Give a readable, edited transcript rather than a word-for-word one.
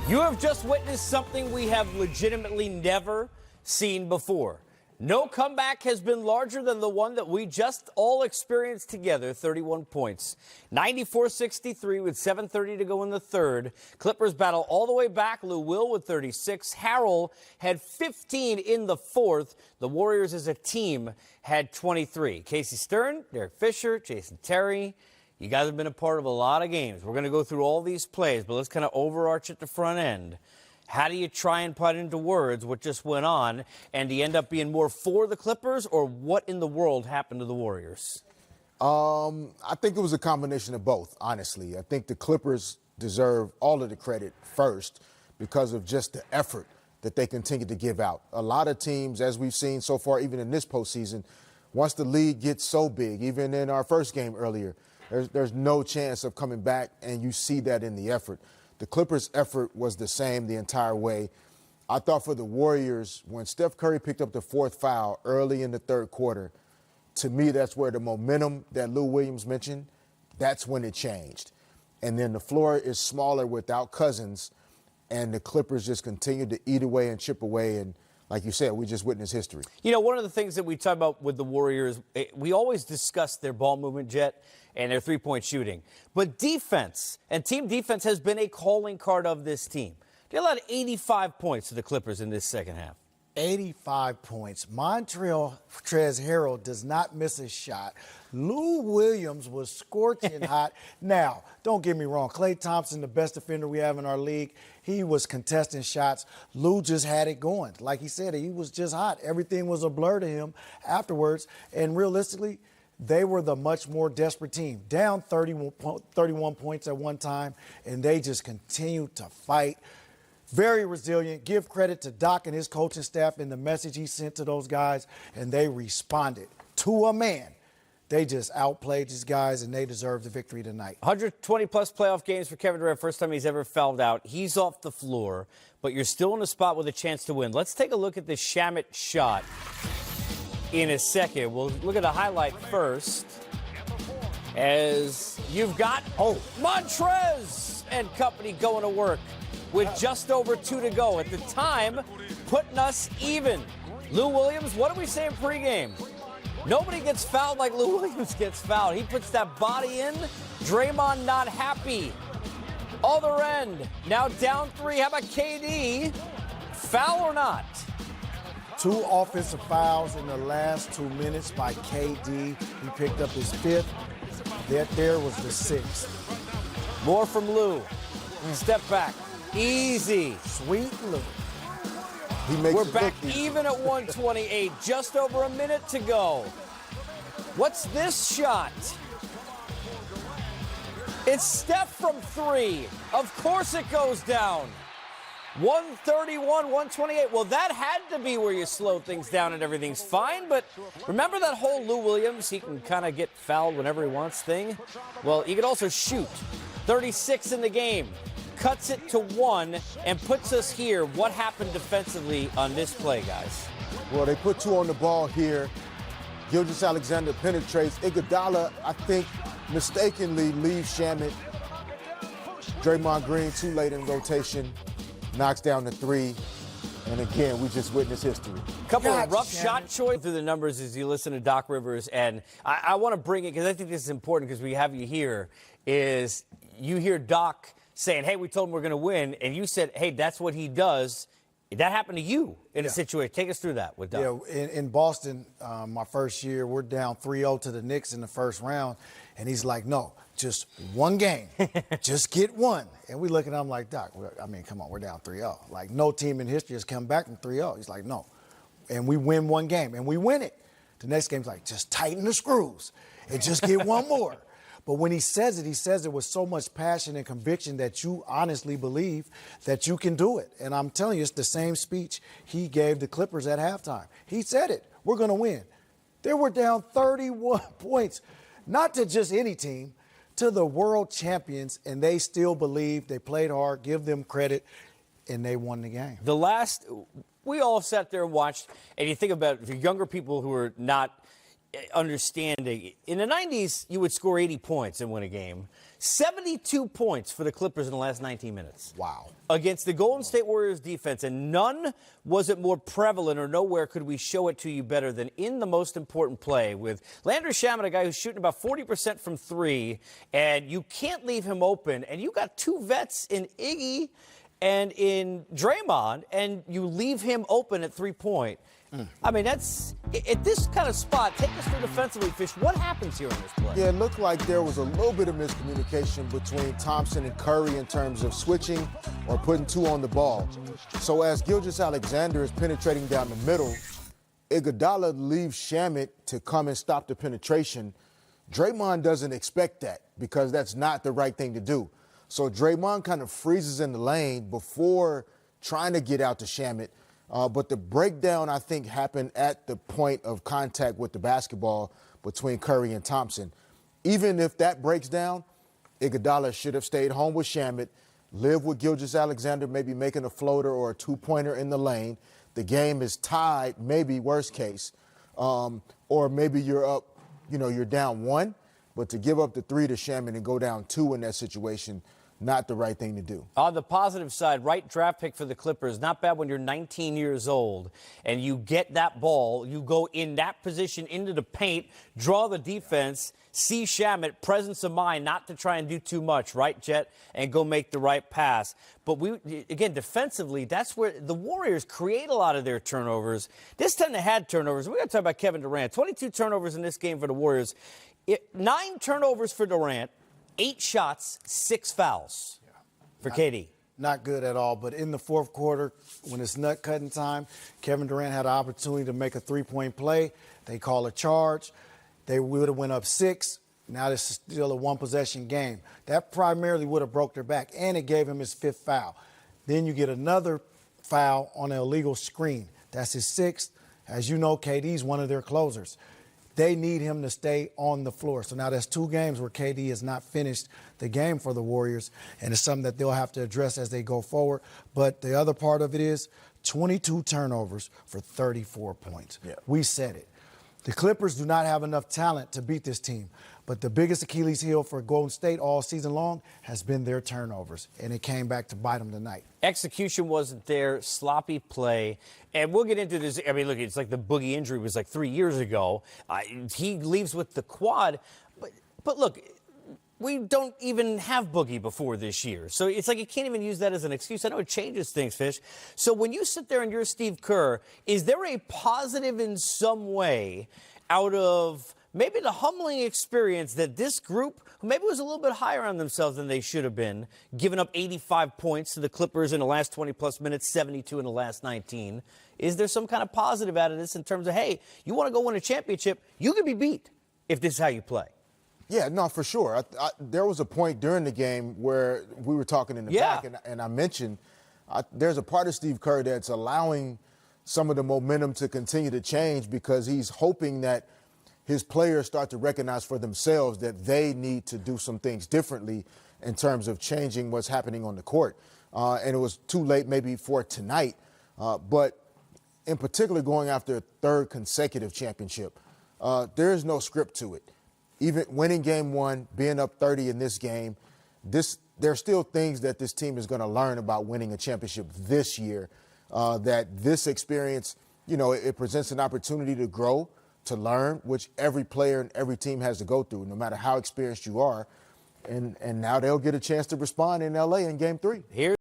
You have just witnessed something we have legitimately never seen before. No comeback has been larger than the one that we just all experienced together, 31 points. 94-63 with 7:30 to go in the third. Clippers battle all the way back. Lou Will with 36. Harrell had 15 in the fourth. The Warriors as a team had 23. Casey Stern, Derek Fisher, Jason Terry. You guys have been a part of a lot of games. We're going to go through all these plays, but let's kind of overarch at the front end. How do you try and put into words what just went on, and do you end up being more for the Clippers, or what in the world happened to the Warriors? I think it was a combination of both, honestly. I think the Clippers deserve all of the credit first because of just the effort that they continue to give out. A lot of teams, as we've seen so far, even in this postseason, once the league gets so big, even in our first game earlier, there's no chance of coming back, and you see that in the effort. The Clippers' effort was the same the entire way. I thought for the Warriors, when Steph Curry picked up the fourth foul early in the third quarter, to me, that's where the momentum that Lou Williams mentioned, that's when it changed. And then the floor is smaller without Cousins, and the Clippers just continued to eat away and chip away. And like you said, we just witnessed history. You know, one of the things that we talk about with the Warriors, we always discuss their ball movement, Jet, and their three-point shooting. But defense and team defense has been a calling card of this team. They allowed 85 points to the Clippers in this second half. 85 points. Montrezl Harrell does not miss a shot. Lou Williams was scorching hot. Now, don't get me wrong. Klay Thompson, the best defender we have in our league, he was contesting shots. Lou just had it going. Like he said, he was just hot. Everything was a blur to him afterwards. And realistically, they were the much more desperate team, down 31 points at one time, and they just continued to fight. Very resilient. Give credit to Doc and his coaching staff and the message he sent to those guys, and they responded to a man. They just outplayed these guys, and they deserve the victory tonight. 120-plus playoff games for Kevin Durant. First time he's ever fouled out. He's off the floor, but you're still in a spot with a chance to win. Let's take a look at the Shamet shot in a second. We'll look at the highlight first, as you've got Montrez and company going to work with just over 2 to go. At the time, putting us even. Lou Williams, what do we say in pregame? Nobody gets fouled like Lou Williams gets fouled. He puts that body in. Draymond not happy. Other end, now down 3. How about KD? Foul or not? 2 offensive fouls in the last 2 minutes by KD. He picked up his 5th. That there was the 6th. More from Lou. Step back. Easy. Sweet Lou. We're back even at 128. Just over a minute to go. What's this shot? It's Steph from 3. Of course it goes down. 131, 128. Well, that had to be where you slow things down and everything's fine. But remember that whole Lou Williams, he can kind of get fouled whenever he wants thing? Well, he could also shoot. 36 in the game. Cuts it to 1 and puts us here. What happened defensively on this play, guys? Well, they put 2 on the ball here. Gilgeous-Alexander penetrates. Iguodala, I think, mistakenly leaves Shamet. Draymond Green, too late in rotation. Knocks down the 3, and again, we just witnessed history. Couple of rough shot choice through the numbers as you listen to Doc Rivers, and I want to bring it because I think this is important because we have you here, is you hear Doc saying, hey, we told him we're going to win, and you said, hey, that's what he does. That happened to you in a situation. Take us through that with Doc. Yeah, in Boston, my first year, we're down 3-0 to the Knicks in the first round, and he's like, no, just one game. Just get one. And we look at him like, Doc, I mean, come on, we're down 3-0. Like, no team in history has come back from 3-0. He's like, no. And we win one game, and we win it. The next game's like, just tighten the screws and just get one more. But when he says it with so much passion and conviction that you honestly believe that you can do it. And I'm telling you, it's the same speech he gave the Clippers at halftime. He said it. We're going to win. They were down 31 points, not to just any team, to the world champions, and they still believe. They played hard, give them credit, and they won the game. We all sat there and watched, and you think about the younger people who are not understanding. In the 90s, you would score 80 points and win a game. 72 points for the Clippers in the last 19 minutes. Wow. Against the Golden State Warriors defense, and none was it more prevalent or nowhere could we show it to you better than in the most important play with Landry Shamet, a guy who's shooting about 40% from three, and you can't leave him open. And you got two vets in Iggy and in Draymond, and you leave him open at three-point. I mean, that's at this kind of spot. Take us through defensively, Fish. What happens here in this play? Yeah, it looked like there was a little bit of miscommunication between Thompson and Curry in terms of switching or putting two on the ball. So as Gilgeous-Alexander is penetrating down the middle, Iguodala leaves Shamet to come and stop the penetration. Draymond doesn't expect that because that's not the right thing to do. So Draymond kind of freezes in the lane before trying to get out to Shamet. But the breakdown, I think, happened at the point of contact with the basketball between Curry and Thompson. Even if that breaks down, Iguodala should have stayed home with Shamet, lived with Gilgeous-Alexander, maybe making a floater or a two-pointer in the lane. The game is tied, maybe worst case. Or maybe you're up, you're down one. But to give up the three to Shamet and go down two in that situation, not the right thing to do. On the positive side, right draft pick for the Clippers. Not bad when you're 19 years old and you get that ball, you go in that position into the paint, draw the defense, see Shamet, presence of mind not to try and do too much, right, Jet, and go make the right pass. But again, defensively, that's where the Warriors create a lot of their turnovers. This time they had turnovers. We're going to talk about Kevin Durant. 22 turnovers in this game for the Warriors. 9 turnovers for Durant. 8 shots, 6 fouls for KD. Not good at all. But in the fourth quarter, when it's nut cutting time, Kevin Durant had an opportunity to make a three-point play. They call a charge. They would have went up 6. Now this is still a one-possession game. That primarily would have broke their back, and it gave him his 5th foul. Then you get another foul on an illegal screen. That's his 6th. As you know, KD's one of their closers. They need him to stay on the floor. So now there's 2 games where KD has not finished the game for the Warriors, and it's something that they'll have to address as they go forward. But the other part of it is 22 turnovers for 34 points. Yeah. We said it. The Clippers do not have enough talent to beat this team. But the biggest Achilles heel for Golden State all season long has been their turnovers, and it came back to bite them tonight. Execution wasn't there, sloppy play. And we'll get into this. I mean, look, it's like the Boogie injury was like 3 years ago. He leaves with the quad. But look, we don't even have Boogie before this year. So it's like you can't even use that as an excuse. I know it changes things, Fish. So when you sit there and you're Steve Kerr, is there a positive in some way out of maybe the humbling experience that this group, who maybe was a little bit higher on themselves than they should have been, giving up 85 points to the Clippers in the last 20-plus minutes, 72 in the last 19. Is there some kind of positive out of this in terms of, hey, you want to go win a championship, you can be beat if this is how you play? Yeah, no, for sure. There was a point during the game where we were talking in the back, and I mentioned there's a part of Steve Kerr that's allowing some of the momentum to continue to change because he's hoping that his players start to recognize for themselves that they need to do some things differently in terms of changing what's happening on the court. And it was too late maybe for tonight, but in particular going after a 3rd consecutive championship, there is no script to it. Even winning game 1, being up 30 in this game, there are still things that this team is going to learn about winning a championship this year, that this experience, it presents an opportunity to grow, to learn, which every player and every team has to go through, no matter how experienced you are. And now they'll get a chance to respond in L.A. in Game 3. Here's